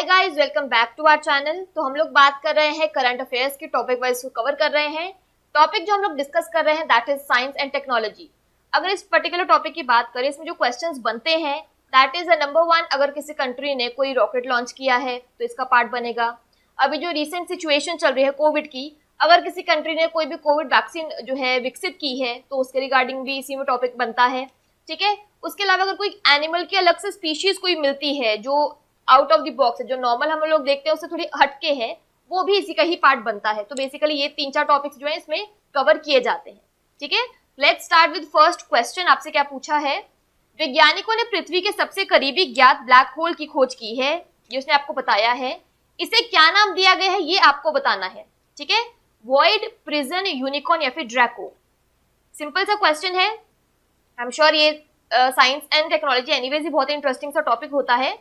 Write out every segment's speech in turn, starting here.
Hi guys, welcome back to our channel. तो हम लोग बात कर रहे हैं करंट अफेयर्स की, टॉपिक वाइज कवर कर रहे हैं। टॉपिक जो हम लोग डिस्कस कर रहे हैं that is science and technology. अगर इस पर्टिकुलर टॉपिक की बात करें, इसमें जो क्वेश्चंस बनते हैं दैट इज नंबर 1, अगर किसी कंट्री ने कोई रॉकेट लॉन्च किया है तो इसका पार्ट बनेगा। अभी जो रिसेंट सिचुएशन चल रही है कोविड की, अगर किसी कंट्री ने कोई भी कोविड वैक्सीन जो है विकसित की है तो उसके रिगार्डिंग भी इसी में टॉपिक बनता है। ठीक है, उसके अलावा अगर कोई एनिमल की अलग से स्पीशीज कोई मिलती है जो आउट ऑफ द बॉक्स है, जो नॉर्मल हम लोग देखते हैं उससे थोड़ी हटके है, वो भी इसी का ही पार्ट बनता है। तो बेसिकली ये 3-4 टॉपिक्स जो है इसमें कवर किए जाते हैं। ठीक है, let's start with first question. आपसे क्या पूछा है? वैज्ञानिकों ने पृथ्वी के सबसे करीबी ज्ञात ब्लैक होल की खोज की है, ये उसने आपको बताया है। इसे क्या नाम दिया गया है ये आपको बताना है। ठीक है, वॉइड, प्रिजन, यूनिकॉर्न या फिर ड्रैको। सिंपल सा क्वेश्चन है। आई एम श्योर ये science and technology anyways he बहुत इंटरेस्टिंग सा टॉपिक होता है।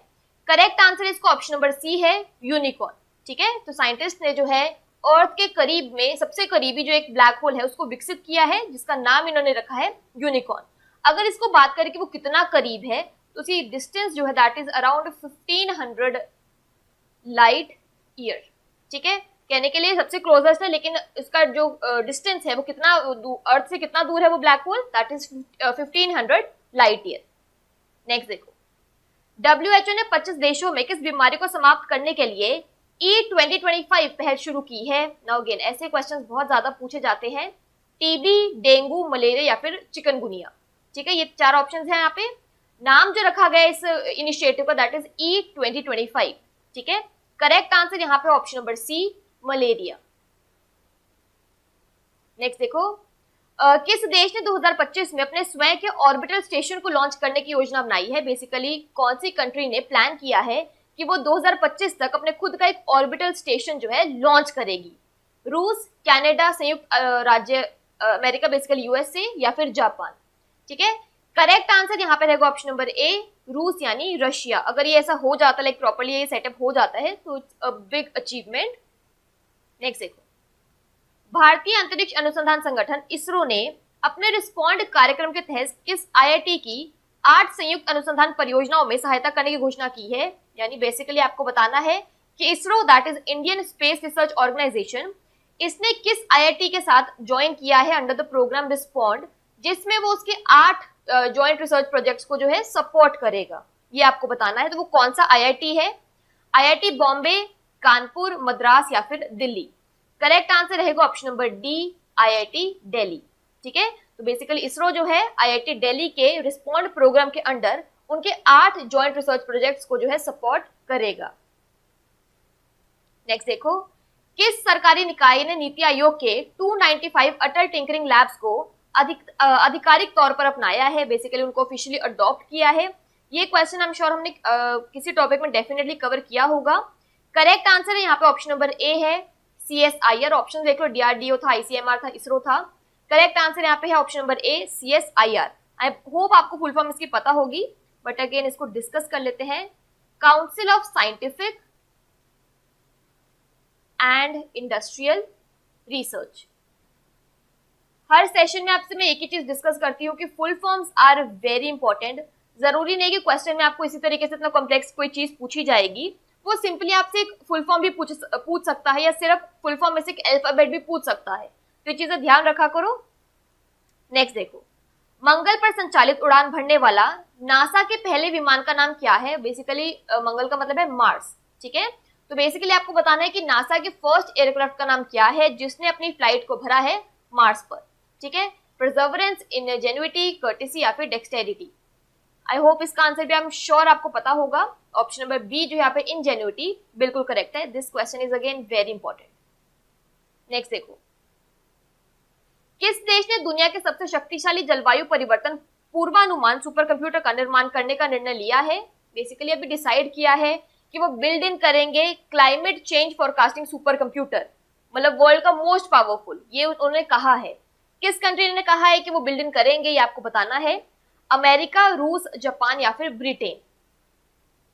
करेक्ट आंसर इसका ऑप्शन नंबर सी है, यूनिकॉर्न। ठीक है, तो साइंटिस्ट ने जो है अर्थ के करीब में सबसे करीबी जो एक ब्लैक होल है उसको विकसित किया है, जिसका नाम इन्होंने रखा है यूनिकॉर्न। अगर इसको बात करें कि वो कितना करीब है, तो उसकी डिस्टेंस जो है that is around 1500 light year. ठीक है, कहने के लिए सबसे क्लोजेस्ट है, लेकिन इसका जो डिस्टेंस है वो कितना अर्थ से कितना दूर है वो black hole, that is 1500 light year. Next देखो, WHO ने 25 देशों में किस बीमारी को समाप्त करने के लिए E2025 पहल शुरू की है? नाउ अगेन ऐसे क्वेश्चंस बहुत ज्यादा पूछे जाते हैं। टीबी, डेंगू, मलेरिया या फिर चिकनगुनिया। ठीक है, ये 4 ऑप्शंस हैं यहाँ पे। नाम जो रखा गया इस इनिशिएटिव का दैट इज E2025। ठीक है, करेक्ट आंसर यहाँ पे option number C, malaria. Next देखो, किस देश ने 2025 में अपने स्वयं के ऑर्बिटल स्टेशन को लॉन्च करने की योजना बनाई है? बेसिकली कौन सी कंट्री ने प्लान किया है कि वो 2025 तक अपने खुद का एक ऑर्बिटल स्टेशन जो है लॉन्च करेगी? रूस, कनाडा, संयुक्त राज्य अमेरिका बेसिकली यूएसए या फिर जापान। ठीक है, करेक्ट आंसर यहाँ पे रहेगा ऑप्शन नंबर ए, रूस यानी रशिया। अगर ये ऐसा हो जाता, लाइक प्रॉपर्ली ये सेटअप हो जाता है तो it's a big achievement. Next देखो, भारतीय अंतरिक्ष अनुसंधान संगठन इसरो ने अपने रिस्पॉन्ड कार्यक्रम के तहत किस आईआईटी की 8 संयुक्त अनुसंधान परियोजनाओं में सहायता करने की घोषणा की है? यानी बेसिकली आपको बताना है कि ISRO that is Indian space research organisation, इसने किस आईआईटी के साथ ज्वाइन किया है अंडर द प्रोग्राम रिस्पॉन्ड, जिसमें वो उसके 8 ज्वाइंट रिसर्च प्रोजेक्ट्स को जो है सपोर्ट करेगा। ये आपको बताना है। तो वो कौन सा आईआईटी है? आईआईटी बॉम्बे, कानपुर, मद्रास या फिर दिल्ली। करेक्ट आंसर रहेगा option number D, IIT Delhi. ठीक है, तो बेसिकली इसरो जो है आईआईटी दिल्ली के रिस्पॉन्ड प्रोग्राम के अंडर उनके 8 जॉइंट रिसर्च प्रोजेक्ट्स को जो है सपोर्ट करेगा। नेक्स्ट देखो, किस सरकारी निकाय ने नीति आयोग के 295 अटल टिंकरिंग लैब्स को आधिकारिक तौर पर अपनाया है? बेसिकली उनको ऑफिशियली अडॉप्ट किया है। ये क्वेश्चन आई एम श्योर हमने किसी टॉपिक में डेफिनेटली कवर किया होगा। करेक्ट आंसर है यहाँ पे ऑप्शन नंबर ए है, CSIR। ऑप्शन देख लो, DRDO था, ICMR था, इसरो था। करेक्ट आंसर यहाँ पे है option number A, CSIR। I hope आपको फुल फॉर्म इसकी पता होगी, बट अगेन इसको डिस्कस कर लेते हैं। Council of scientific and industrial research. Her session में आपसे मैं एक ही चीज डिस्कस करती हूँ कि full forms are very important. जरूरी नहीं कि क्वेश्चन में आपको इसी तरीके से इतना कॉम्प्लेक्स कोई चीज पूछी जाएगी। वो सिंपली आपसे एक फुल फॉर्म भी पूछ सकता है, या सिर्फ फुल फॉर्म में से एक अल्फाबेट भी पूछ सकता है। तो ये चीजें ध्यान रखा करो। नेक्स्ट देखो, मंगल पर संचालित उड़ान भरने वाला नासा के पहले विमान का नाम क्या है? बेसिकली मंगल का मतलब है मार्स। ठीक है, तो बेसिकली आपको बताना है कि नासा के फर्स्ट एयरक्राफ्ट का नाम क्या है जिसने अपनी फ्लाइट को भरा है मार्स पर। ठीक है, परसेवरेंस, इंजेन्युइटी, कर्टेसी या फिर डेक्सटेरिटी। आई होप इसका आंसर भी आई एम श्योर आपको पता होगा। ऑप्शन नंबर बी जो यहाँ पे इंजेन्युइटी बिल्कुल करेक्ट है। This question is again very important. Next देखो, किस देश ने दुनिया के सबसे शक्तिशाली जलवायु परिवर्तन पूर्वानुमान सुपर कंप्यूटर का निर्माण करने का निर्णय लिया है? बेसिकली अभी डिसाइड किया है कि वो बिल्ड इन करेंगे climate change forecasting super computer, मतलब वर्ल्ड का मोस्ट पावरफुल। ये उन्होंने कहा है। किस कंट्री ने कहा है कि वो बिल्ड इन करेंगे, ये आपको बताना है। अमेरिका, रूस, जापान या फिर ब्रिटेन।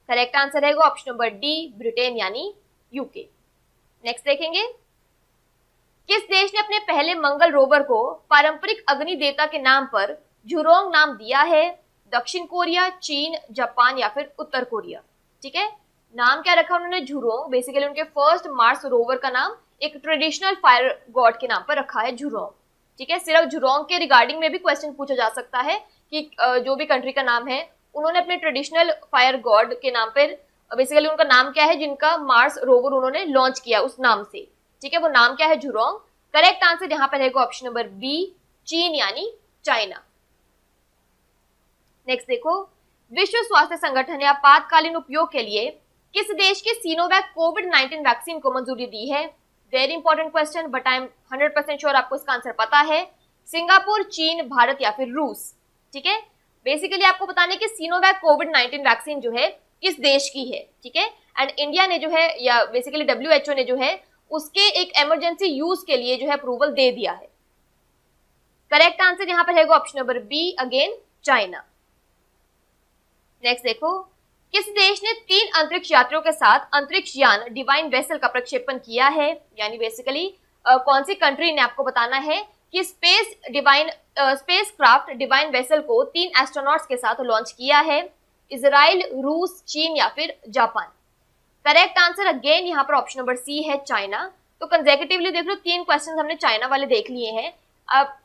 करेक्ट आंसर रहेगा ऑप्शन नंबर डी, ब्रिटेन यानी यूके। नेक्स्ट देखेंगे, किस देश ने अपने पहले मंगल रोवर को पारंपरिक अग्नि देवता के नाम पर झुरोंग नाम दिया है? दक्षिण कोरिया, चीन, जापान या फिर उत्तर कोरिया। ठीक है, नाम क्या रखा उन्होंने, झुरोंग। बेसिकली उनके फर्स्ट मार्स रोवर का नाम एक ट्रेडिशनल फायर गॉड के नाम पर रखा है, झुरोंग। ठीक है, सिर्फ झुरोंग के रिगार्डिंग में भी क्वेश्चन पूछा जा सकता है कि जो भी कंट्री का नाम है उन्होंने अपने ट्रेडिशनल फायर गॉड के नाम पर, बेसिकली उनका नाम क्या है जिनका मार्स रोवर उन्होंने लॉन्च किया उस नाम से। ठीक है, वो नाम क्या है, झुरोंग। करेक्ट आंसर यहाँ पर रहेगा ऑप्शन नंबर बी, चीन यानी चाइना। नेक्स्ट देखो, विश्व स्वास्थ्य संगठन ने आपातकालीन उपयोग के लिए किस देश के सिनोवैक कोविड-19 वैक्सीन को मंजूरी दी है? Very important question, but I am 100% sure आपको इसका आंसर पता है। सिंगापुर, चीन, भारत या फिर रूस। ठीक है, बेसिकली आपको बताना है कि सिनोवैक कोविड-19 वैक्सीन जो है किस देश की है। ठीक है, एंड इंडिया ने जो है, या बेसिकली WHO ने जो है उसके एक इमरजेंसी यूज के लिए जो है अप्रूवल दे दिया है। करेक्ट आंसर यहाँ पर है option number B, again China. Next देखो, किस देश ने 3 अंतरिक्ष यात्रियों के साथ अंतरिक्ष यान डिवाइन वेसल का प्रक्षेपण किया है? यानी बेसिकली कौन सी कंट्री ने, आपको बताना है कि स्पेस क्राफ्ट डिवाइन वेसल को 3 एस्ट्रोनॉट्स के साथ लॉन्च किया है। इजराइल, रूस, चीन या फिर जापान। करेक्ट आंसर अगेन यहाँ पर ऑप्शन नंबर सी है, चाइना। तो कंसेक्यूटिवली देख लो, 3 क्वेश्चन हमने चाइना वाले देख लिए हैं।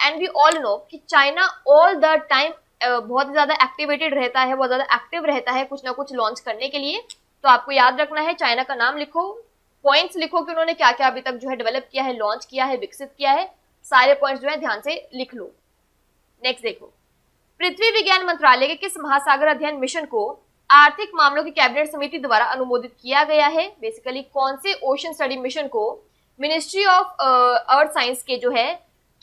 एंड वी ऑल नो कि चाइना ऑल द टाइम बहुत ज्यादा एक्टिवेटेड रहता है, बहुत ज्यादा एक्टिव रहता है कुछ ना कुछ लॉन्च करने के लिए। तो आपको याद रखना है, चाइना का नाम लिखो, पॉइंट्स लिखो कि उन्होंने क्या क्या अभी तक जो है डेवलप किया है, लॉन्च किया है, विकसित किया है। सारे पॉइंट्स जो है ध्यान से लिख लो। नेक्स्ट देखो, पृथ्वी विज्ञान मंत्रालय के किस महासागर अध्ययन मिशन को आर्थिक मामलों की कैबिनेट समिति द्वारा अनुमोदित किया गया है? बेसिकली कौन से ओशन स्टडी मिशन को मिनिस्ट्री ऑफ अर्थ साइंस के जो है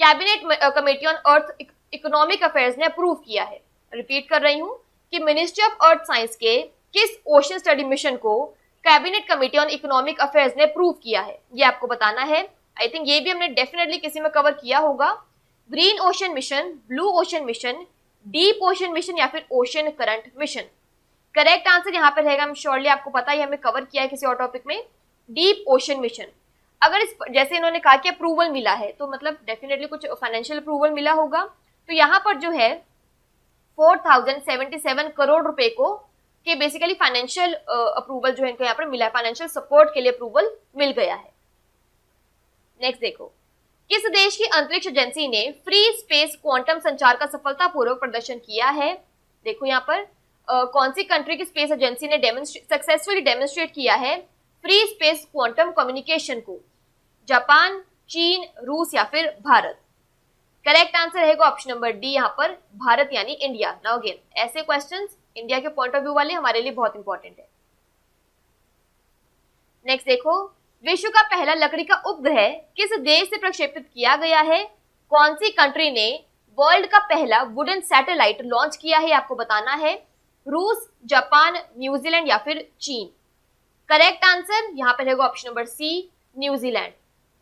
cabinet committee on earth economic affairs ने अप्रूव किया है? रिपीट कर रही हूं कि मिनिस्ट्री ऑफ अर्थ साइंस के किस ओशन स्टडी मिशन को cabinet committee on economic affairs ने अप्रूव किया है, ये आपको बताना है। आई थिंक ये भी हमने डेफिनेटली किसी में कवर किया होगा। Green ocean mission, blue ocean mission, deep ocean mission या फिर ocean current mission. Correct answer यहाँ पे रहेगा, श्योरली आपको पता ही, हमें कवर किया है किसी और टॉपिक में, डीप ओशन मिशन। अगर इस जैसे इन्होंने कहा कि अप्रूवल मिला है तो मतलब डेफिनेटली कुछ फाइनेंशियल अप्रूवल मिला होगा। तो यहाँ पर जो है 4077 करोड़ रुपए को कि बेसिकली फाइनेंशियल अप्रूवल जो है इनको यहाँ पर मिला है, फाइनेंशियल सपोर्ट के लिए अप्रूवल मिल गया है। नेक्स्ट देखो, किस देश की अंतरिक्ष एजेंसी ने फ्री स्पेस क्वांटम संचार का सफलतापूर्वक प्रदर्शन किया है? देखो यहाँ पर कौन सी कंट्री की स्पेस एजेंसी ने सक्सेसफुली डेमोन्स्ट्रेट किया है फ्री स्पेस क्वांटम कम्युनिकेशन को? जापान, चीन, रूस या फिर भारत। करेक्ट आंसर रहेगा ऑप्शन नंबर डी, यहाँ पर भारत यानी इंडिया। नाउ अगेन ऐसे क्वेश्चंस इंडिया के पॉइंट ऑफ व्यू वाले हमारे लिए बहुत इंपॉर्टेंट है। नेक्स्ट देखो, विश्व का पहला लकड़ी का उपग्रह किस देश से प्रक्षेपित किया गया है? कौन सी कंट्री ने वर्ल्ड का पहला वुडन सैटेलाइट लॉन्च किया है, आपको बताना है। रूस, जापान, न्यूजीलैंड या फिर चीन। करेक्ट आंसर यहाँ पे रहेगा ऑप्शन नंबर सी, न्यूजीलैंड।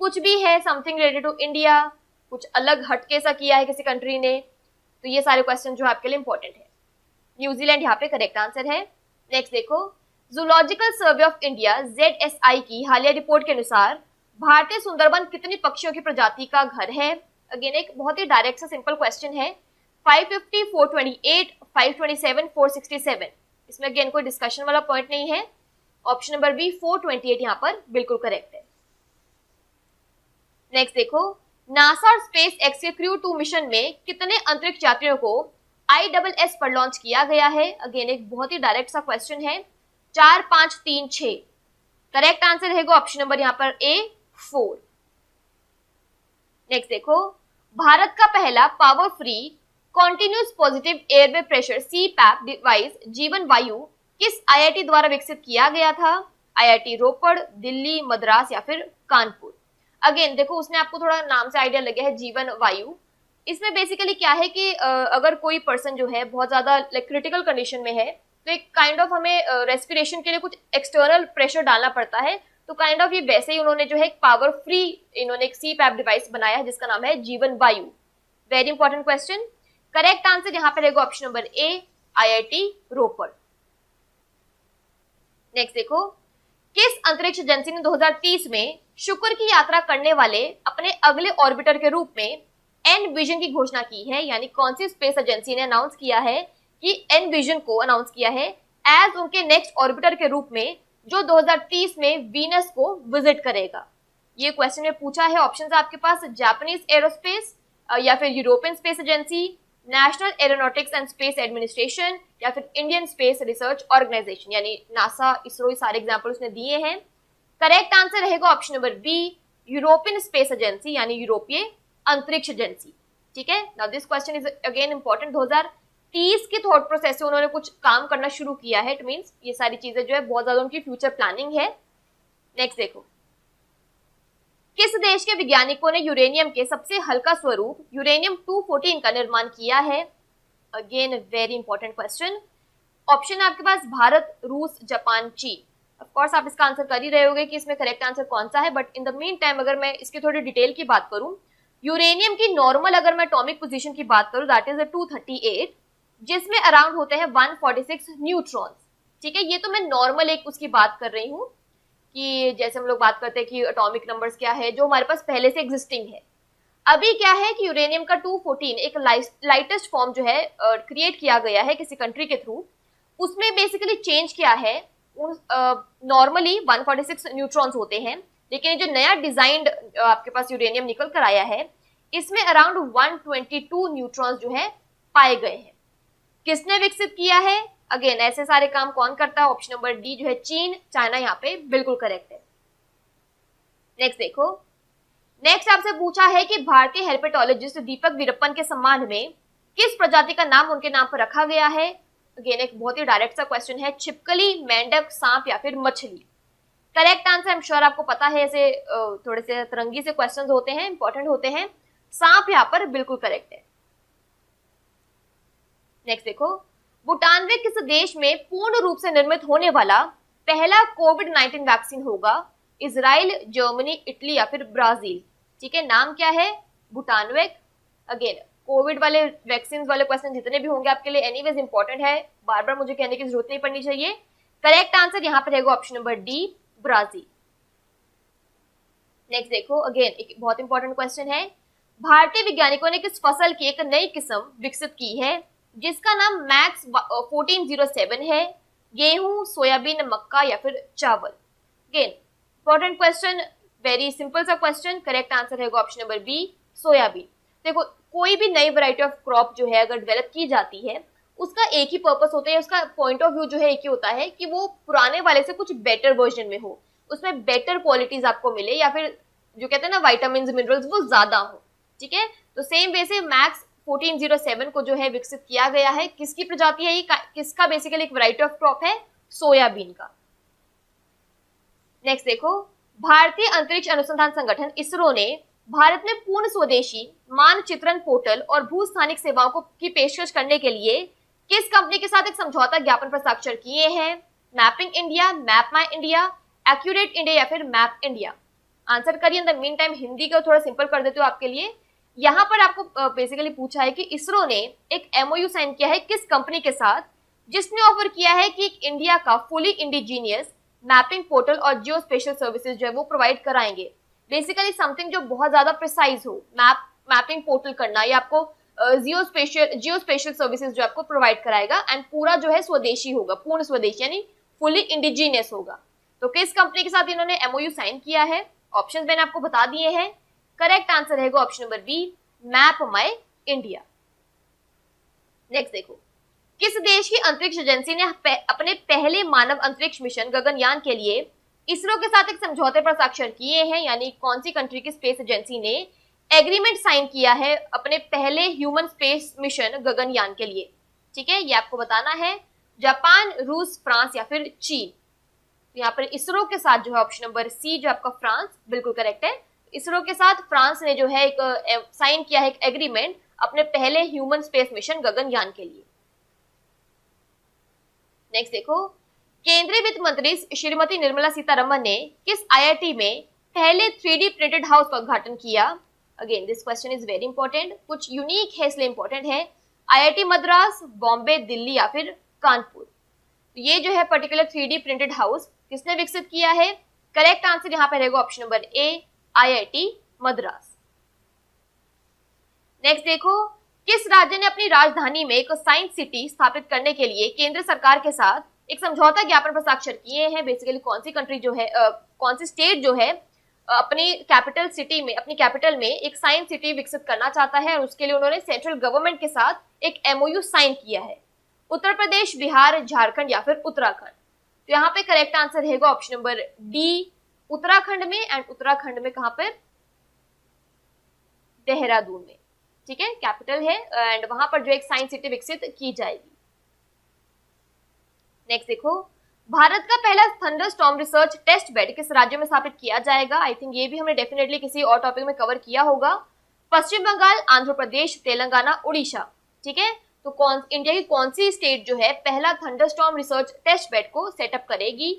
कुछ भी है समथिंग रिलेटेड टू इंडिया, कुछ अलग हटके सा किया है किसी कंट्री ने, तो ये सारे क्वेश्चन जो आपके लिए इंपॉर्टेंट है। न्यूजीलैंड यहाँ पे करेक्ट आंसर है। नेक्स्ट देखो, zoological survey of India ZSI की हालिया रिपोर्ट के अनुसार भारतीय सुंदरबन कितनी पक्षियों की प्रजाति का घर है? अगेन एक बहुत ही डायरेक्ट सा सिंपल क्वेश्चन है। 550, 428, 527, 467। इसमें अगेन कोई डिस्कशन वाला पॉइंट नहीं है। ऑप्शन नंबर बी 428 यहाँ पर बिल्कुल करेक्ट है। नेक्स्ट देखो, नासा और स्पेस एक्स के क्रू 2 मिशन में कितने अंतरिक्ष यात्रियों को ISS पर लॉन्च किया गया है? अगेन एक बहुत ही डायरेक्ट सा क्वेश्चन है। 4, 5, 3, 6। करेक्ट आंसर रहेगा ऑप्शन नंबर यहाँ पर ए, 4। नेक्स्ट देखो, भारत का पहला power free continuous positive airway pressure CPAP device जीवन वायु किस IIT द्वारा विकसित किया गया था? IIT रोपड़, दिल्ली, मद्रास या फिर कानपुर। अगेन देखो, उसने आपको थोड़ा नाम से आइडिया लगे है, जीवन वायु। इसमें बेसिकली क्या है कि अगर कोई पर्सन जो है बहुत ज्यादा क्रिटिकल कंडीशन में है तो एक काइंड ऑफ हमें रेस्पिरेशन के लिए कुछ एक्सटर्नल प्रेशर डालना पड़ता है। तो काइंड ऑफ ये वैसे ही उन्होंने जो है एक पावर फ्री इन्होंने एक CPAP डिवाइस बनाया है जिसका नाम है जीवन वायु। Very important question. Correct answer यहाँ पे रहेगा ऑप्शन नंबर ए, IIT रोपड़। नेक्स्ट देखो, किस अंतरिक्ष एजेंसी ने 2030 में शुक्र की यात्रा करने वाले अपने अगले ऑर्बिटर के रूप में एनविजन की घोषणा की है? यानी कौन सी स्पेस एजेंसी ने अनाउंस किया है कि एनविजन को अनाउंस किया है एज उनके नेक्स्ट ऑर्बिटर के रूप में जो 2030 में वीनस को विजिट करेगा? ये क्वेश्चन में पूछा है। ऑप्शंस आपके पास जापानीज एरोस्पेस या फिर European space agency, national aeronautics and space administration या फिर इंडियन स्पेस रिसर्च ऑर्गेनाइजेशन, यानी नासा, इसरो, ये सारे एग्जाम्पल उसने दिए हैं। करेक्ट आंसर रहेगा option number B, European space agency यानी यूरोपीय अंतरिक्ष एजेंसी। ठीक है, now this question is again important. 2030 के थॉट प्रोसेस से उन्होंने कुछ काम करना शुरू किया है। इट मींस ये सारी चीजें जो है बहुत ज्यादा उनकी फ्यूचर प्लानिंग है। नेक्स्ट देखो, किस देश के वैज्ञानिकों ने यूरेनियम के सबसे हल्का स्वरूप यूरेनियम 214 का निर्माण किया है? Again very important question. Option है आपके पास भारत, रूस, जापान, चीन। ऑफ कोर्स आप इसका आंसर कर ही रहे होगे कि इसमें करेक्ट आंसर कौन सा है, but in the mean time अगर मैं इसकी थोड़ी डिटेल की बात करूं, यूरेनियम की नॉर्मल अगर मैं एटॉमिक पोजीशन की बात करूं दैट इज 238, जिसमें अराउंड होते हैं 146 न्यूट्रॉन्स। ठीक है, ये तो मैं नॉर्मल एक उसकी बात कर रही हूँ कि जैसे हम लोग बात करते हैं कि एटॉमिक नंबर्स क्या है जो हमारे पास पहले से एग्जिस्टिंग है। अभी क्या है कि यूरेनियम का 214 एक लाइटेस्ट फॉर्म जो है क्रिएट किया गया है किसी कंट्री के थ्रू। उसमें बेसिकली चेंज क्या है, नॉर्मली 146 न्यूट्रॉन्स होते हैं, लेकिन ये जो नया डिजाइंड आपके पास यूरेनियम निकल कर आया है इसमें अराउंड 122 न्यूट्रॉन्स जो है पाए गए हैं। किसने विकसित किया है? अगेन ऐसे सारे काम कौन करता है? ऑप्शन नंबर डी जो है चीन, चाइना यहाँ पे बिल्कुल करेक्ट है। नेक्स्ट देखो, नेक्स्ट आपसे पूछा है कि भारतीय हेर्पेटोलॉजिस्ट दीपक वीरप्पन के सम्मान में किस प्रजाति का नाम उनके नाम पर रखा गया है? अगेन एक बहुत ही डायरेक्ट सा क्वेश्चन है, छिपकली, मेंढक, सांप या फिर मछली। Correct answer I am sure आपको पता है, ऐसे थोड़े से तरंगी से क्वेश्चंस होते हैं, इंपॉर्टेंट होते हैं। सांप यहाँ पर बिल्कुल करेक्ट है। नेक्स्ट देखो, भूटान में किस देश में पूर्ण रूप से निर्मित होने वाला पहला कोविड-19 वैक्सीन होगा? इजराइल, जर्मनी, इटली या फिर ब्राजील। ठीक है, नाम क्या है? भूटानवेक। अगेन कोविड वाले वैक्सीन वाले क्वेश्चन जितने भी होंगे आपके लिए एनीवेज इंपॉर्टेंट है, बार बार मुझे कहने की जरूरत नहीं पड़नी चाहिए। करेक्ट आंसर यहाँ पर रहेगा option number D, Brazil. Next देखो, अगेन एक बहुत इंपॉर्टेंट क्वेश्चन है, भारतीय वैज्ञानिकों ने किस फसल की एक नई किस्म विकसित की है जिसका नाम मैक्स 1407 है? गेहूं, सोयाबीन, मक्का या फिर चावल। Again important question, very simple सा क्वेश्चन। करेक्ट आंसर है ऑप्शन नंबर बी, सोयाबीन। देखो कोई भी नई वैरायटी ऑफ क्रॉप जो है अगर डेवलप की जाती है उसका एक ही पर्पस होता है, उसका पॉइंट ऑफ व्यू जो है एक ही होता है कि वो पुराने वाले से कुछ बेटर वर्जन में हो, उसमें बेटर क्वालिटीज आपको मिले या फिर जो कहते हैं ना विटामिन मिनरल्स वो ज्यादा हो। ठीक है, तो सेम वे से मैक्स 1407 को जो है विकसित किया गया है। किसकी प्रजाति है ये, किसका बेसिकली एक वैरायटी ऑफ क्रॉप है? सोयाबीन का। नेक्स्ट देखो, भारतीय अंतरिक्ष अनुसंधान संगठन इसरो ने भारत में पूर्ण स्वदेशी मानचित्रण पोर्टल और भूस्थानिक सेवाओं की पेशकश करने के लिए किस कंपनी के साथ एक समझौता ज्ञापन पर हस्ताक्षर किए हैं? मैपिंग इंडिया, मैप माई इंडिया, एक्यूरेट इंडिया या फिर मैप इंडिया। आंसर करिए। In the mean time Hindi को थोड़ा सिंपल कर देते हो आपके लिए। यहाँ पर आपको बेसिकली पूछा है कि इसरो ने एक एमओयू साइन किया है किस कंपनी के साथ, जिसने ऑफर किया है कि इंडिया का फुली इंडिजीनियस मैपिंग पोर्टल और जियो स्पेशल सर्विसेज जो है वो प्रोवाइड कराएंगे। बेसिकली समथिंग जो बहुत ज्यादा प्रिसाइज हो, मैपिंग पोर्टल करना, ये आपको जियो स्पेशल सर्विसेज जो आपको प्रोवाइड कराएगा एंड पूरा जो है स्वदेशी होगा, पूर्ण स्वदेशी यानी फुली इंडिजीनियस होगा। तो किस कंपनी के साथ इन्होंने एमओयू साइन किया है? ऑप्शन मैंने आपको बता दिए हैं। करेक्ट आंसर रहेगा ऑप्शन नंबर बी, मैप माई इंडिया। नेक्स्ट देखो, किस देश की अंतरिक्ष एजेंसी ने अपने पहले मानव अंतरिक्ष मिशन गगनयान के लिए इसरो के साथ एक समझौते पर हस्ताक्षर किए हैं? यानी कौन सी कंट्री की स्पेस एजेंसी ने एग्रीमेंट साइन किया है अपने पहले ह्यूमन स्पेस मिशन गगनयान के लिए? ठीक है, ये आपको बताना है। जापान, रूस, फ्रांस या फिर चीन। तो यहाँ पर इसरो के साथ जो है ऑप्शन नंबर सी जो आपका फ्रांस बिल्कुल करेक्ट है। इसरो के साथ फ्रांस ने जो है एक साइन किया है एक एग्रीमेंट अपने पहले ह्यूमन स्पेस मिशन गगनयान के लिए। नेक्स्ट देखो, केंद्रीय वित्त मंत्री श्रीमती निर्मला सीतारमण ने किस आईआईटी में पहले 3D प्रिंटेड हाउस का उद्घाटन किया? Again this question is very important, कुछ यूनिक है इसलिए इंपॉर्टेंट है। आईआईटी मद्रास, बॉम्बे, दिल्ली या फिर कानपुर। तो ये जो है पर्टिकुलर 3D प्रिंटेड हाउस किसने विकसित किया है? करेक्ट आंसर यहाँ पे रहेगा ऑप्शन नंबर ए, आईआईटी मद्रास। नेक्स्ट देखो, किस राज्य ने अपनी राजधानी में एक साइंस सिटी स्थापित करने के लिए केंद्र सरकार के साथ एक समझौता ज्ञापन पर हस्ताक्षर किए हैं। बेसिकली कौन सी कंट्री जो है कौन सी स्टेट जो है अपनी कैपिटल सिटी में, अपनी कैपिटल में एक साइंस सिटी विकसित करना चाहता है और उसके लिए उन्होंने सेंट्रल गवर्नमेंट के साथ एक एमओयू साइन किया है। उत्तर प्रदेश, बिहार, झारखंड या फिर उत्तराखंड। तो यहाँ पे करेक्ट आंसर रहेगा ऑप्शन नंबर डी, उत्तराखंड में। एंड उत्तराखंड में कहां पर? देहरादून में, ठीक है, कैपिटल है। एंड वहां पर जो एक साइंस सिटी विकसित की जाएगी। नेक्स्ट देखो, भारत का पहला थंडरस्टॉर्म रिसर्च टेस्ट बेड किस राज्य में स्थापित किया जाएगा? आई थिंक ये भी हमने डेफिनेटली किसी और टॉपिक में कवर किया होगा। पश्चिम बंगाल, आंध्र प्रदेश, तेलंगाना, उड़ीसा, ठीक है। तो इंडिया की कौन सी स्टेट जो है पहला थंडरस्टॉर्म रिसर्च टेस्ट बेड को सेटअप करेगी?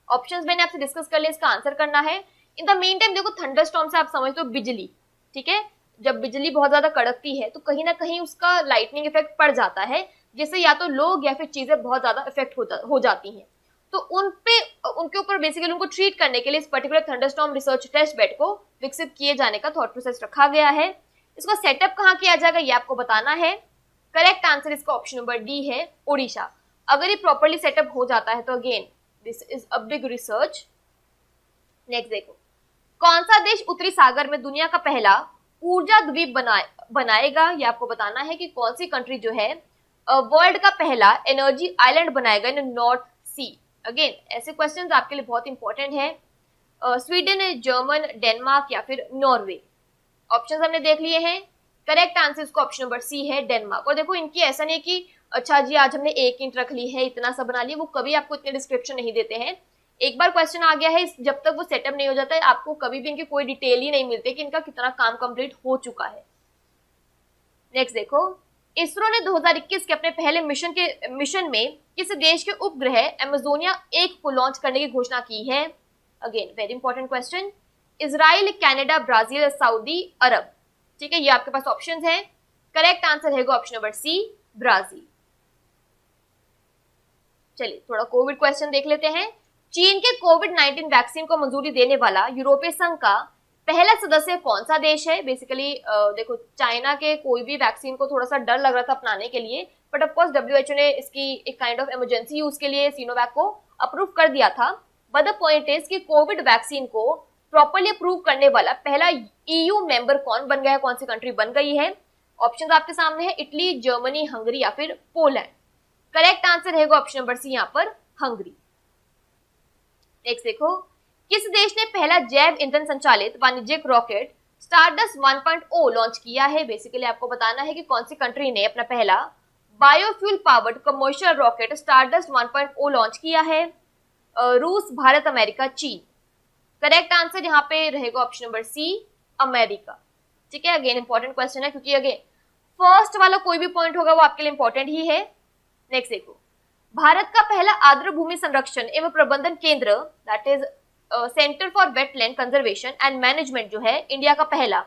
ऑप्शंस मैंने आपसे डिस्कस कर लिया, इसका आंसर करना है। इन द मेन टाइम देखो, थंडरस्टॉर्म से आप समझते हो बिजली, ठीक है। जब बिजली बहुत ज्यादा कड़कती है तो कहीं ना कहीं उसका लाइटनिंग इफेक्ट पड़ जाता है, जिससे या तो लोग या फिर चीजें बहुत ज्यादा इफेक्ट हो जाती हैं। तो उनके ऊपर बेसिकली उनको ट्रीट करने के लिए इस particular thunderstorm research test bed को विकसित किए जाने का थॉट प्रोसेस रखा गया है। इसका सेटअप कहाँ किया जाएगा ये आपको बताना है। करेक्ट आंसर इसका ऑप्शन नंबर डी है, ओडिशा। अगर ये प्रॉपरली सेटअप हो जाता है तो again this is a big research. Next देखो, कौन सा देश उत्तरी सागर में दुनिया का पहला ऊर्जा द्वीप बनाएगा? ये आपको बताना है कि कौन सी कंट्री जो है वर्ल्ड का पहला एनर्जी आइलैंड बनाएगा इन नॉर्थ सी। अगेन ऐसे क्वेश्चंस आपके लिए बहुत इंपॉर्टेंट है। स्वीडन, जर्मन, डेनमार्क या फिर नॉर्वे। ऑप्शंस हमने देख लिए हैं। करेक्ट आंसर इसको ऑप्शन नंबर सी है, डेनमार्क। और देखो इनकी ऐसा नहीं कि अच्छा जी आज हमने 1 ईंट रख ली है, इतना सा बना लिया, वो कभी आपको इतने डिस्क्रिप्शन नहीं देते हैं। एक बार क्वेश्चन आ गया है, जब तक वो सेटअप नहीं हो जाता है आपको कभी भी इनकी कोई डिटेल ही नहीं मिलती कि इनका कितना काम कंप्लीट हो चुका है। नेक्स्ट देखो, इसरो ने 2021 के अपने पहले मिशन में किस देश के उपग्रह अमेजोनिया 1 को लॉन्च करने की घोषणा की है? Again very important question. Israel, Canada, Brazil, Saudi Arab, ठीक है, ये आपके पास ऑप्शंस हैं। करेक्ट आंसर है ऑप्शन नंबर सी, ब्राजील। चलिए थोड़ा कोविड क्वेश्चन देख लेते हैं। चीन के कोविड-19 वैक्सीन को मंजूरी देने वाला यूरोपीय संघ का पहला सदस्य कौन सा देश है? बेसिकली देखो चाइना के कोई भी वैक्सीन को थोड़ा सा डर लग रहा था अपनाने के लिए, बट ऑफ कोर्स डब्ल्यूएचओ ने इसकी एक काइंड ऑफ इमरजेंसी यूज के लिए सिनोवैक को अप्रूव कर दिया था। बट द पॉइंट इज कि कोविड वैक्सीन को प्रॉपर्ली अप्रूव करने वाला पहला ईयू मेंबर कौन बन गया है, कौन सी कंट्री बन गई है? ऑप्शन आपके सामने है, इटली, जर्मनी, हंगरी या फिर पोलैंड। करेक्ट आंसर रहेगा ऑप्शन नंबर सी, यहाँ पर हंगरी। नेक्स्ट देखो, किस देश ने पहला जैव ईंधन संचालित वाणिज्यिक रॉकेट स्टारडस्ट 1.0 लॉन्च किया है? बेसिकली आपको बताना है कि कौन सी कंट्री ने अपना पहला biofuel powered commercial rocket stardust 1.0 launch किया है। रूस, भारत, अमेरिका, चीन। करेक्ट आंसर यहाँ पे रहेगा ऑप्शन नंबर सी, अमेरिका। ठीक है, अगेन इंपॉर्टेंट क्वेश्चन है क्योंकि अगेन फर्स्ट वाला कोई भी पॉइंट होगा वो आपके लिए इंपॉर्टेंट ही है। नेक्स्ट देखो, भारत का पहला आर्द्र भूमि संरक्षण एवं प्रबंधन केंद्र that is centre for wetland conservation and management जो है इंडिया का पहला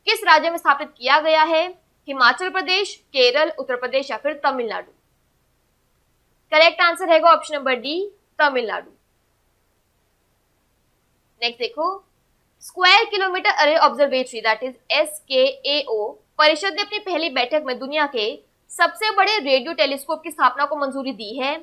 किस राज्य में स्थापित किया गया है? हिमाचल प्रदेश, केरल, उत्तर प्रदेश या फिर तमिलनाडु। करेक्ट आंसर रहेगा option number D, Tamil Nadu. Next देखो, स्क्वायर किलोमीटर अरे ऑब्जर्वेटरी दैट इज SKAO परिषद ने अपनी पहली बैठक में दुनिया के सबसे बड़े रेडियो टेलीस्कोप की स्थापना को मंजूरी दी है।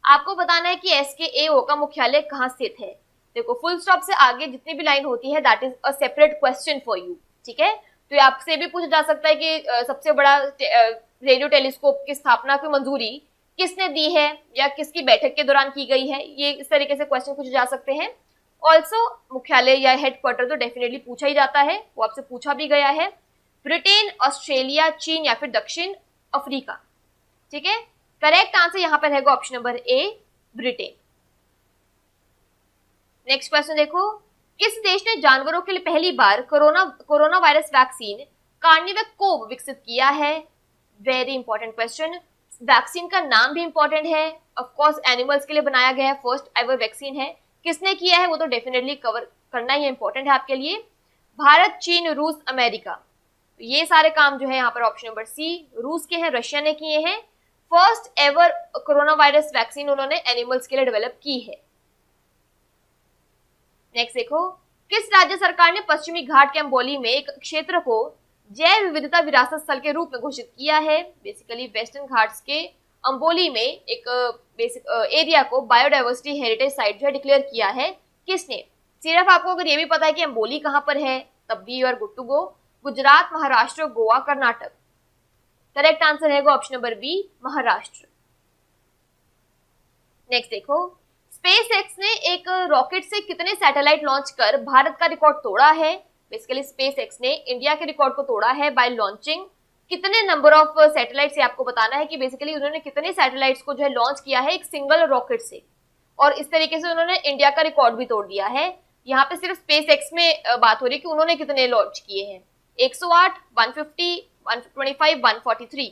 आपको बताना है कि SKAO का मुख्यालय कहां स्थित है। देखो फुल स्टॉप से आगे जितनी भी लाइन होती है that is a separate question for you. ठीक है, तो ये आपसे भी पूछा जा सकता है कि सबसे बड़ा रेडियो टेलीस्कोप की स्थापना की मंजूरी किसने दी है या किसकी बैठक के दौरान की गई है। ये इस तरीके से क्वेश्चन पूछे जा सकते हैं। ऑल्सो मुख्यालय या हेडक्वार्टर तो डेफिनेटली पूछा ही जाता है, वो आपसे पूछा भी गया है। ब्रिटेन, ऑस्ट्रेलिया, चीन या फिर दक्षिण अफ्रीका। ठीक है, करेक्ट आंसर यहाँ पर रहेगा ऑप्शन नंबर ए, ब्रिटेन। नेक्स्ट क्वेश्चन देखो, किस देश ने जानवरों के लिए पहली बार कोरोना वायरस वैक्सीन कार्निवैक विकसित किया है? Very important question. वैक्सीन का नाम भी इंपॉर्टेंट है, ऑफ कोर्स एनिमल्स के लिए बनाया गया है, फर्स्ट एवर वैक्सीन है। किसने किया है वो तो डेफिनेटली कवर करना ही इंपॉर्टेंट है आपके लिए। भारत, चीन, रूस, अमेरिका। ये सारे काम जो है यहाँ पर ऑप्शन नंबर सी, रूस के हैं, रशिया ने किए हैं। First ever corona virus vaccine उन्होंने एनिमल्स के लिए डेवलप की है। नेक्स्ट देखो, किस राज्य सरकार ने पश्चिमी घाट के अंबोली में एक क्षेत्र को जैव विविधता विरासत स्थल के रूप में घोषित किया है? बेसिकली वेस्टर्न घाट्स के अंबोली में एक बेसिक एरिया को बायोडाइवर्सिटी हेरिटेज साइट जो है डिक्लेयर किया है किसने? सिर्फ आपको अगर ये भी पता है कि अंबोली कहां पर है तब भी you are good to go. Gujarat, Maharashtra, Goa, Karnataka. Correct answer है option number B, Maharashtra. Next देखो, स्पेस एक्स ने एक रॉकेट से कितने सैटेलाइट लॉन्च कर भारत का रिकॉर्ड तोड़ा है? बेसिकली स्पेस एक्स ने इंडिया के रिकॉर्ड को तोड़ा है बाय लॉन्चिंग कितने नंबर ऑफ सैटेलाइट्स, ये आपको बताना है कि बेसिकली उन्होंने कितने सैटेलाइट्स को जो है लॉन्च किया है एक सिंगल रॉकेट से, और इस तरीके से उन्होंने इंडिया का रिकॉर्ड भी तोड़ दिया है। यहाँ पे सिर्फ स्पेस एक्स में बात हो रही है कि उन्होंने कितने लॉन्च किए हैं। 108, 150, 125, 143।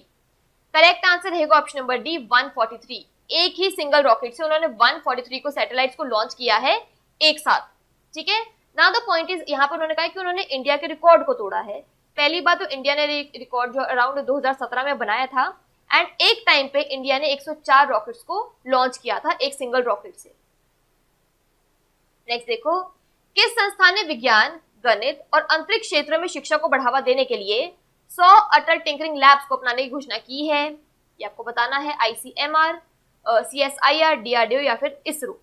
करेक्ट आंसर है ऑप्शन नंबर डी, 143। एक ही सिंगल रॉकेट से उन्होंने 143 को सैटेलाइट्स को लॉन्च किया है एक साथ। ठीक है, नाउ द पॉइंट इज, यहाँ पर उन्होंने कहा कि उन्होंने इंडिया के रिकॉर्ड को तोड़ा है। पहली बात तो इंडिया ने रिकॉर्ड जो अराउंड 2017 में बनाया था, एंड एक टाइम पे इंडिया ने 104 रॉकेट्स को लॉन्च किया था एक सिंगल रॉकेट से। नेक्स्ट देखो, किस संस्थान ने विज्ञान, गणित और अंतरिक्ष क्षेत्र में शिक्षा को बढ़ावा देने के लिए 100 अटल टिंकरिंग लैब्स को अपनाने की घोषणा की है? ये आपको बताना है। ICMR, CSIR, DRDO या फिर इसरो।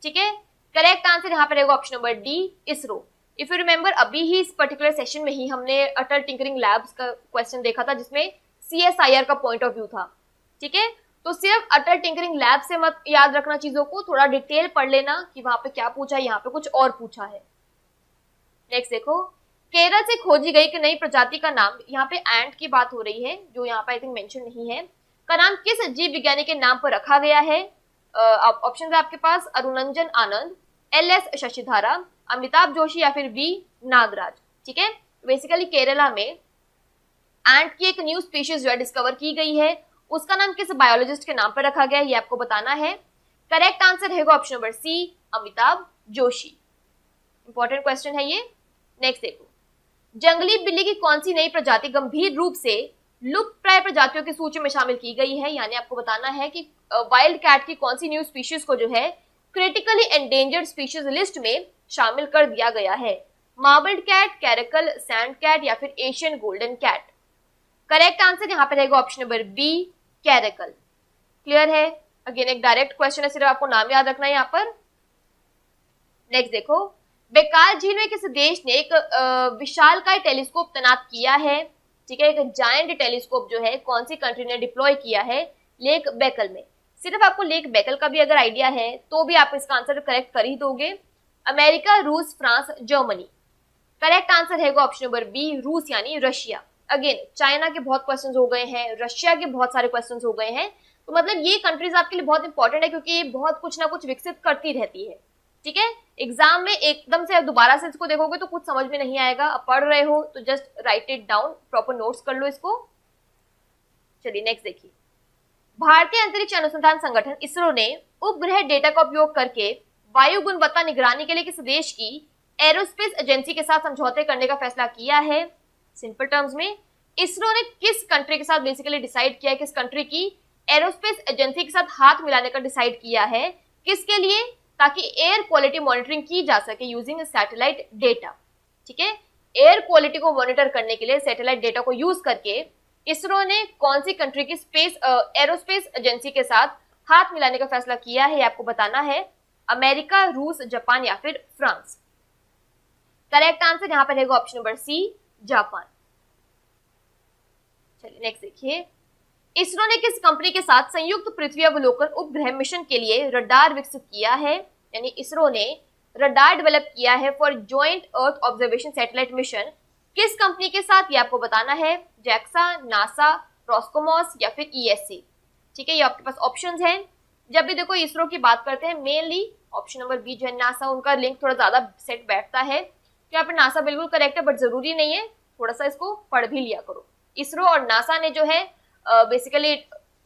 ठीक है, करेक्ट आंसर यहाँ पर रहेगा option number D, ISRO. If you remember, अभी ही इस पर्टिकुलर सेशन में ही हमने अटल टिंकरिंग लैब्स का क्वेश्चन देखा था जिसमें CSIR का पॉइंट ऑफ व्यू था। ठीक है, तो सिर्फ अटल टिंकरिंग लैब से मत याद रखना चीजों को, थोड़ा डिटेल पढ़ लेना कि वहां पे क्या पूछा है, यहाँ पे कुछ और पूछा है। नेक्स्ट देखो, केरल से खोजी गई कि नई प्रजाति का नाम, यहाँ पे एंट की बात हो रही है जो यहाँ पे आई थिंक मेंशन नहीं है, का नाम किस जीव विज्ञानी के नाम पर रखा गया है? ऑप्शन है आपके पास अरुणरंजन आनंद, LS शशिधारा, अमिताभ जोशी या फिर V नागराज। ठीक है, बेसिकली केरला में एंट की एक न्यू स्पीशीज जो है डिस्कवर की गई है, उसका नाम किस बायोलॉजिस्ट के नाम पर रखा गया है ये आपको बताना है। करेक्ट आंसर है option number C, Amitabh Joshi. Important question है ये। नेक्स्ट देखो, जंगली बिल्ली की कौन सी नई प्रजाति गंभीर रूप से लुप्त प्राय प्रजातियों की सूची में शामिल की गई है? यानी आपको बताना है कि वाइल्ड कैट की कौन सी न्यू स्पीशीज को जो है क्रिटिकली एंडेंजर्ड स्पीशीज लिस्ट में शामिल कर दिया गया है। Marbled cat, caracal, sand cat या फिर Asian golden cat. Correct answer यहाँ पे रहेगा option number B, caracal. Clear है? अगेन एक डायरेक्ट क्वेश्चन है, सिर्फ आपको नाम याद रखना है यहाँ पर। नेक्स्ट देखो, बेकाल झील में किस देश ने एक विशालकाय टेलीस्कोप तैनात किया है? ठीक है, एक जायंट टेलीस्कोप जो है कौन सी कंट्री ने डिप्लॉय किया है? लेक बेकल में। सिर्फ आपको लेक बेकल का भी अगर आइडिया है तो भी आप इसका आंसर करेक्ट कर ही दोगे। अमेरिका, रूस, फ्रांस, जर्मनी। करेक्ट आंसर है ऑप्शन नंबर बी, रूस यानी रशिया। अगेन चाइना के बहुत क्वेश्चंस हो गए हैं, रशिया के बहुत सारे क्वेश्चंस हो गए हैं, तो मतलब ये कंट्रीज आपके लिए बहुत इंपॉर्टेंट है क्योंकि ये बहुत कुछ ना कुछ विकसित करती रहती है। ठीक है, एग्जाम में एकदम से दोबारा से इसको देखोगे तो कुछ समझ में नहीं आएगा। अब पढ़ रहे हो तो just right it down, proper notes कर लो इसको। चलिए नेक्स्ट देखिए, भारतीय अंतरिक्ष अनुसंधान संगठन इसरो ने उपग्रह डेटा का उपयोग करके वायु गुणवत्ता निगरानी के लिए किस देश की एरोस्पेस एजेंसी के साथ समझौते करने का फैसला किया है? सिंपल टर्म्स में, इसरो ने किस कंट्री के साथ बेसिकली डिसाइड किया है, किस कंट्री की एरोस्पेस एजेंसी के साथ हाथ मिलाने का डिसाइड किया है? किसके लिए? ताकि एयर क्वालिटी मॉनिटरिंग की जा सके यूजिंग सैटेलाइट डेटा। ठीक है, एयर क्वालिटी को मॉनिटर करने के लिए सैटेलाइट डेटा को यूज करके इसरो ने कौन सी कंट्री की स्पेस एरोस्पेस एजेंसी के साथ हाथ मिलाने का फैसला किया है? आपको बताना है। अमेरिका, रूस, जापान या फिर फ्रांस। करेक्ट आंसर यहाँ पर रहेगा ऑप्शन नंबर सी, जापान। चलिए नेक्स्ट देखिए, इसरो ने किस कंपनी के साथ संयुक्त पृथ्वी अवलोकन उपग्रह मिशन के लिए रडार विकसित किया है? यानी इसरो ने रडार डेवलप किया है for joint earth observation satellite mission. किस कंपनी के साथ ये आपको बताना है? जैक्सा, नासा, रोस्कोमॉस या फिर ESA। ठीक है, ये आपके पास ऑप्शंस हैं। जब भी देखो इसरो की बात करते हैं मेनली ऑप्शन नंबर बी जो है नासा, उनका लिंक थोड़ा ज्यादा सेट बैठता है। तो यहाँ पे नासा बिल्कुल करेक्ट है, बट जरूरी नहीं है, थोड़ा सा इसको पढ़ भी लिया करो। इसरो और नासा ने जो है बेसिकली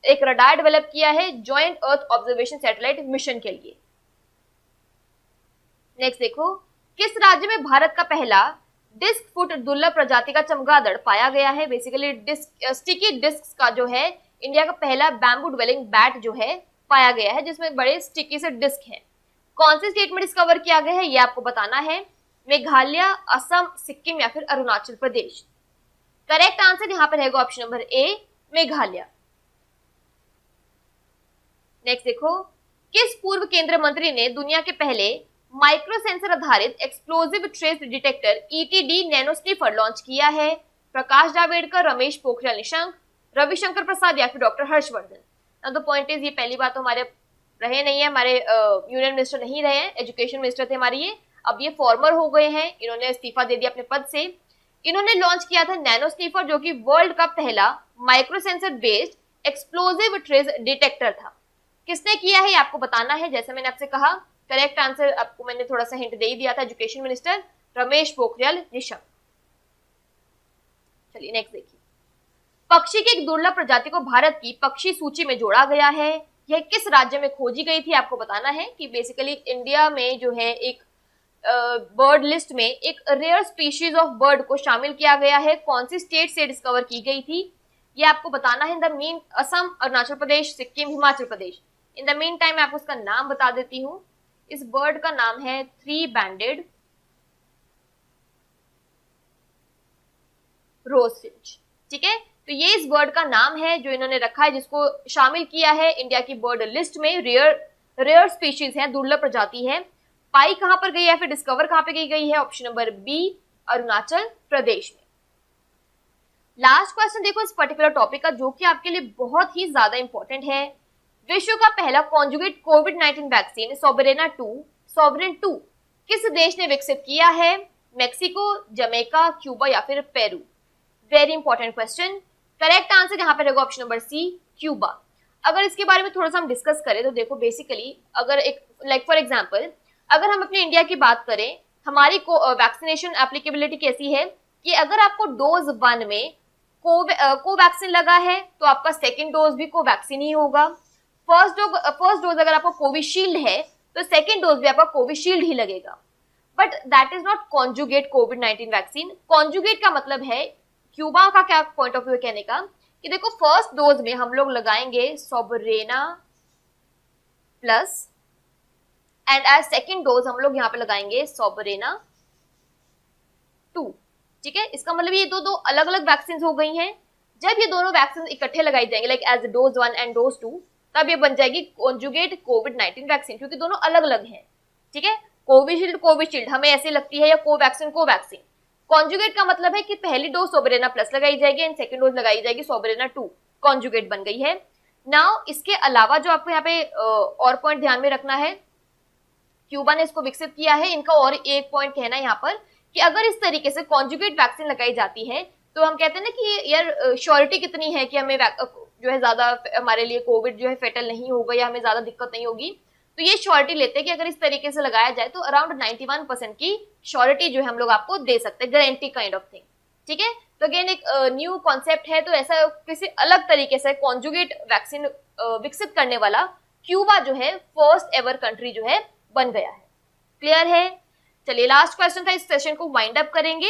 एक रडार डेवलप किया है joint earth observation satellite mission के लिए। नेक्स्ट देखो, किस राज्य में भारत का पहला डिस्क फुट दुर्लभ प्रजाति का चमगादड़ पाया गया है? बेसिकली स्टिकी डिस्क का जो है इंडिया का पहला बैम्बू ड्वेलिंग बैट जो है पाया गया है, जिसमें बड़े स्टिकी से डिस्क हैं। कौन सी स्टेट में डिस्कवर किया गया है ये आपको बताना है। मेघालय, असम, सिक्किम या फिर अरुणाचल प्रदेश। करेक्ट आंसर यहाँ पर रहेगा option number A, Meghalaya. Next देखो, किस पूर्व केंद्रीय मंत्री ने दुनिया के पहले माइक्रो सेंसर आधारित explosive trace detector ETD nano sniffer launch किया है? प्रकाश जावड़ेकर, रमेश पोखरियाल निशंक, रविशंकर प्रसाद या फिर doctor Harshvardhan? Now the point is, ये पहली बात तो हमारे रहे नहीं है, हमारे यूनियन मिनिस्टर नहीं रहे हैं, एजुकेशन मिनिस्टर थे हमारे ये, अब ये फॉर्मर हो गए हैं, इन्होंने इस्तीफा दे दिया अपने पद से। इन्होंने लॉन्च किया था नैनो स्निफर, जो कि वर्ल्ड का पहला micro sensor based explosive trace detector था। किसने किया है ये आपको बताना है। जैसे मैंने आपसे कहा, करेक्ट आंसर आपको मैंने थोड़ा सा हिंट दे ही दिया था, एजुकेशन मिनिस्टर रमेश पोखरियाल निशंक। चलिए नेक्स्ट देखिए, पक्षी की एक दुर्लभ प्रजाति को भारत की पक्षी सूची में जोड़ा गया है। यह किस राज्य में खोजी गई थी आपको बताना है कि बेसिकली इंडिया में जो है एक बर्ड लिस्ट में एक रेयर स्पीशीज ऑफ बर्ड को शामिल किया गया है। कौन सी स्टेट से डिस्कवर की गई थी ये आपको बताना है। In the mean Assam, Arunachal Pradesh, Sikkim, Himachal Pradesh. In the mean time मैं आपको उसका नाम बता देती हूँ। इस बर्ड का नाम है 3-banded रोजफिंच। ठीक है, तो ये इस बर्ड का नाम है जो इन्होंने रखा है, जिसको शामिल किया है इंडिया की बर्ड लिस्ट में। रेयर स्पीशीज है, दुर्लभ प्रजाति है। पाई कहां पर गई है, फिर डिस्कवर कहां पे गई है? Option number B, Arunachal Pradesh में। लास्ट क्वेश्चन देखो इस पर्टिकुलर टॉपिक का, जो कि आपके लिए बहुत ही ज्यादा इंपॉर्टेंट है। विश्व का पहला कॉन्जुगेट कोविड-19 वैक्सीन सोवरेन 2 किस देश ने विकसित किया है? मेक्सिको, जमैका, क्यूबा या फिर Peru? Very important question. Correct answer यहाँ पे रहेगा ऑप्शन नंबर सी, क्यूबा। अगर इसके बारे में थोड़ा सा हम डिस्कस करें तो देखो, बेसिकली अगर एक लाइक फॉर एग्जांपल अगर हम अपने इंडिया की बात करें, हमारी वैक्सीनेशन एप्लीकेबिलिटी कैसी है कि अगर आपको डोज 1 में कोवैक्सीन लगा है तो आपका सेकेंड डोज भी कोवैक्सीन ही होगा। फर्स्ट डोज अगर आपको कोविशील्ड है तो सेकेंड डोज भी आपका कोविशील्ड ही लगेगा। But that is not conjugate covid vaccine. Conjugate का मतलब है, क्यूबा का क्या पॉइंट ऑफ व्यू कहने का कि देखो, फर्स्ट डोज में हम लोग लगाएंगे Soberana plus and as second dose हम लोग यहाँ पे लगाएंगे सोबरेना 2। ठीक है, इसका मतलब ये दो अलग अलग वैक्सीन हो गई हैं। जब ये दोनों वैक्सीन इकट्ठे लगाई जाएंगे like as dose 1 and dose 2, तब ये बन जाएगी कॉन्जुगेट कोविड-19 वैक्सीन, क्योंकि दोनों अलग अलग हैं। ठीक है, कोविशील्ड हमें ऐसी लगती है, या कोवैक्सीन। कॉन्जुगेट का मतलब है कि पहली डोज सोबरेना प्लस लगाई जाएगी एंड सेकंड डोज लगाई जाएगी सोबरेना 2, कॉन्जुगेट बन गई है। नाउ इसके अलावा जो आपको यहाँ पे और पॉइंट ध्यान में रखना है, क्यूबा ने इसको विकसित किया है। इनका और एक पॉइंट कहना है यहाँ पर कि अगर इस तरीके से कॉन्जुगेट वैक्सीन लगाई जाती है तो हम कहते हैं ना कि यार श्योरिटी कितनी है कि हमें जो है ज्यादा हमारे लिए कोविड जो है फेटल नहीं होगा या हमें ज्यादा दिक्कत नहीं होगी। तो ये श्योरिटी लेते हैं कि अगर इस तरीके से लगाया जाए तो अराउंड 91% की श्योरिटी जो है हम लोग आपको दे सकते हैं, गारंटी काइंड ऑफ थिंग। ठीक है, तो अगेन एक न्यू कॉन्सेप्ट है, तो ऐसा किसी अलग तरीके से कॉन्जुगेट वैक्सीन विकसित करने वाला क्यूबा जो है फर्स्ट एवर कंट्री जो है बन गया है। क्लियर है? चलिए लास्ट क्वेश्चन था, इस सेशन को वाइंड अप करेंगे।